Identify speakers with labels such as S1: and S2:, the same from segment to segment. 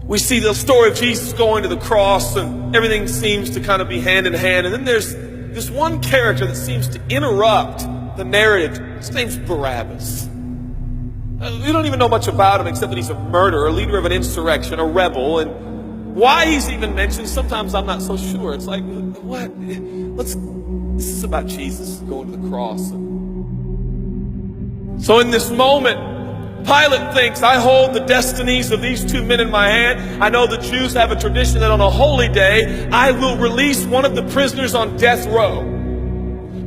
S1: We see the story of Jesus going to the cross, and everything seems to kind of be hand in hand. And then there's this one character that seems to interrupt the narrative. His name's Barabbas. We don't even know much about him except that he's a murderer, a leader of an insurrection, a rebel. And why he's even mentioned, sometimes I'm not so sure. It's like, what? This is about Jesus going to the cross. So in this moment, Pilate thinks, I hold the destinies of these two men in my hand. I know the Jews have a tradition that on a holy day, I will release one of the prisoners on death row.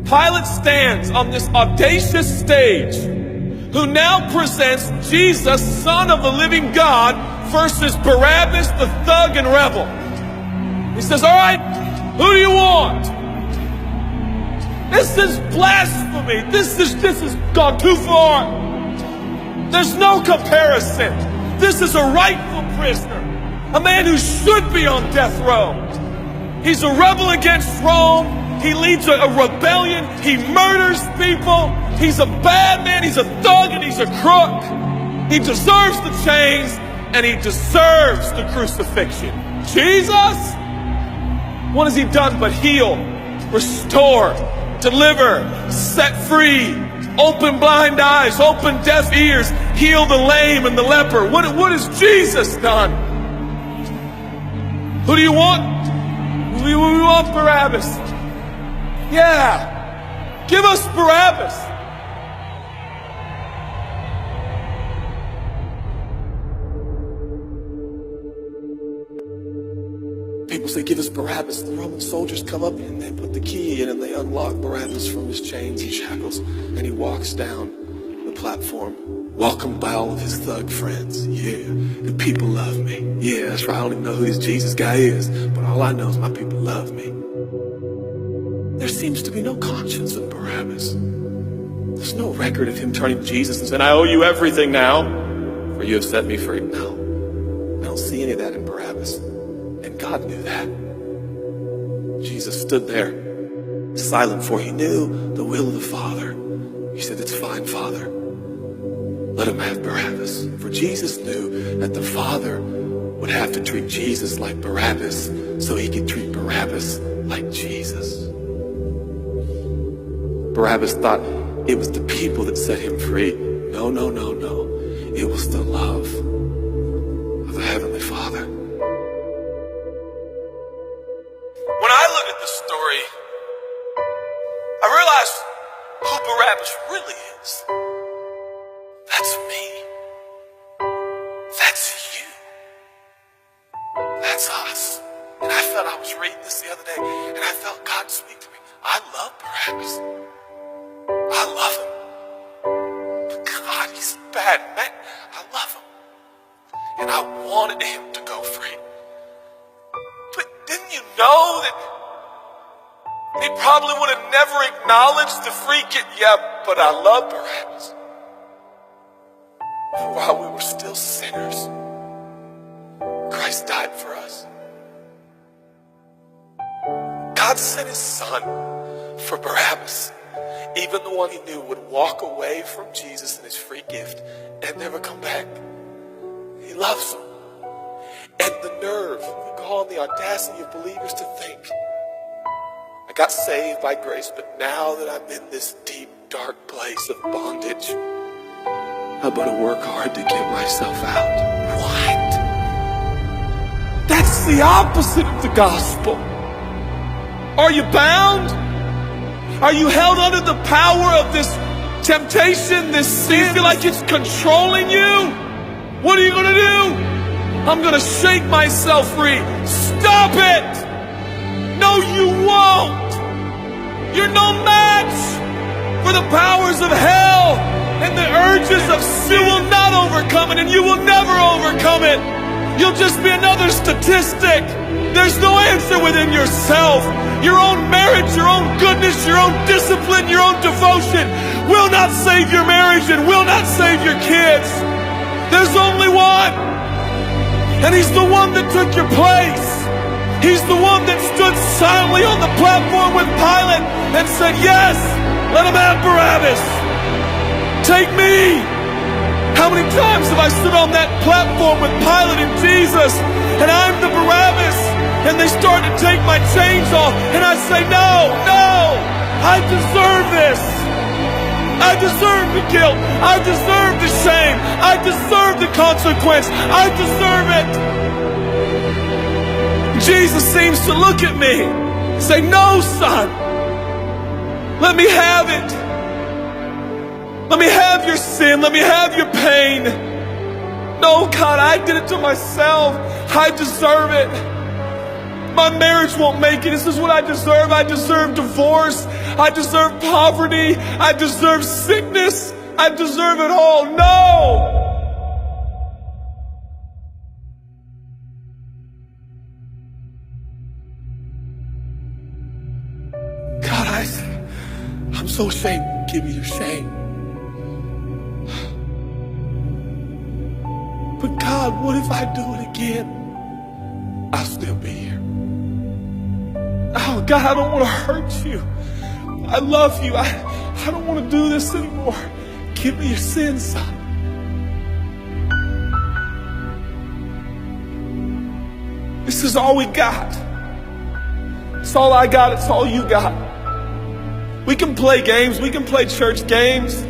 S1: Pilate stands on this audacious stage, who now presents Jesus, Son of the living God, versus Barabbas, the thug and rebel. He says, all right, who do you want? This is blasphemy. This has gone too far. There's no comparison. This is a rightful prisoner, a man who should be on death row. He's a rebel against Rome. He leads a rebellion. He murders people. He's a bad man. He's a thug and he's a crook. He deserves the chains and he deserves the crucifixion. Jesus? What has he done but heal, restore, deliver, set free, open blind eyes, open deaf ears, heal the lame and the leper? What has Jesus done? Who do you want? We want Barabbas. Yeah, give us Barabbas. People say, give us Barabbas. The Roman soldiers come up and they put the key in and they unlock Barabbas from his chains and shackles. And he walks down the platform, welcomed by all of his thug friends. Yeah, the people love me. Yeah, that's right. I don't even know who this Jesus guy is, but all I know is my people love me. There seems to be no conscience in Barabbas. There's no record of him turning to Jesus and saying, I owe you everything now, for you have set me free. No, I don't see any of that in Barabbas. And God knew that. Jesus stood there, silent, for he knew the will of the Father. He said, it's fine, Father. Let him have Barabbas. For Jesus knew that the Father would have to treat Jesus like Barabbas so he could treat Barabbas like Jesus. Barabbas thought it was the people that set him free. No, no, no, no. It was the love of the Heavenly Father. When I look at this story, I realize who Barabbas really is. That's me. That's you. That's us. And I was reading this the other day, and I felt God speak to me. I love Barabbas. I love him. But God, he's a bad man. I love him. And I wanted him to go free. But didn't you know that he probably would have never acknowledged the free kid? Yeah, but I love Barabbas. And while we were still sinners, Christ died for us. God sent his son for Barabbas, even the one he knew would walk away from Jesus and his free gift and never come back. He loves him. And the nerve, the gall, and the audacity of believers to think, I got saved by grace, but now that I'm in this deep, dark place of bondage, I better work hard to get myself out. What? That's the opposite of the gospel. Are you bound? Are you held under the power of this temptation, this sin? Do you feel like it's controlling you? What are you going to do? I'm going to shake myself free. Stop it! No, you won't. You're no match for the powers of hell and the urges of sin. You will not overcome it, and you will never overcome it. You'll just be another statistic. There's no answer within yourself. Your own merit, your own goodness, your own discipline, your own devotion will not save your marriage and will not save your kids. There's only one. And he's the one that took your place. He's the one that stood silently on the platform with Pilate and said, yes, let him have Barabbas. Take me. How many times have I stood on that platform with Pilate and Jesus, and I'm the Barabbas, and they start to take my chains off, and I say, no, no, I deserve this. I deserve the guilt. I deserve the shame. I deserve the consequence. I deserve it. Jesus seems to look at me and say, no, son, let me have it. Let me have your sin. Let me have your pain. No, God, I did it to myself. I deserve it. My marriage won't make it. This is what I deserve. I deserve divorce. I deserve poverty. I deserve sickness. I deserve it all. No! God, I'm so ashamed. Give me your shame. But God, what if I do it again? I'll still be here. Oh, God, I don't want to hurt you. I love you. I don't want to do this anymore. Give me your sins, son. This is all we got. It's all I got. It's all you got. We can play games. We can play church games.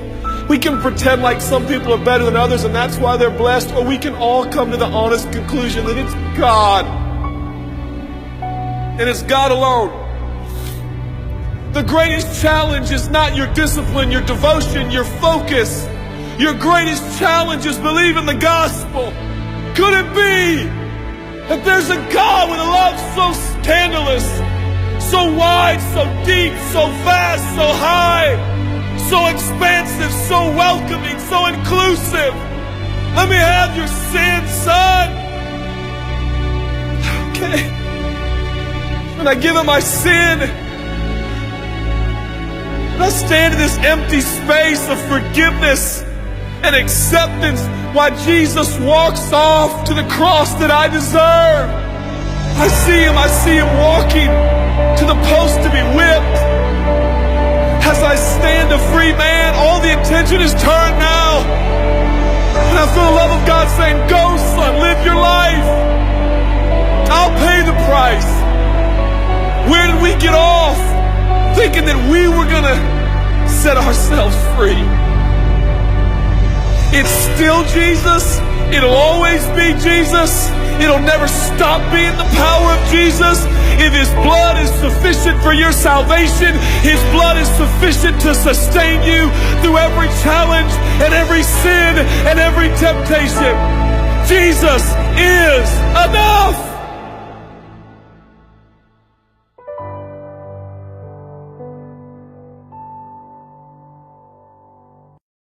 S1: We can pretend like some people are better than others and that's why they're blessed. Or we can all come to the honest conclusion that it's God. And it's God alone. The greatest challenge is not your discipline, your devotion, your focus. Your greatest challenge is believing the gospel. Could it be that there's a God with a love so scandalous, so wide, so deep, so vast, so high, so expansive, so welcoming, so inclusive? Let me have your sin, son. Okay. And I give him my sin. And I stand in this empty space of forgiveness and acceptance while Jesus walks off to the cross that I deserve. I see him walking to the post to be whipped. As I stand a free man, all the attention is turned now. And I feel the love of God saying, go, son, live your life. I'll pay the price. Where did we get off thinking that we were gonna set ourselves free? It's still Jesus. It'll always be Jesus. It'll never stop being the power of Jesus. If his blood is sufficient for your salvation, his blood is sufficient to sustain you through every challenge and every sin and every temptation. Jesus is enough.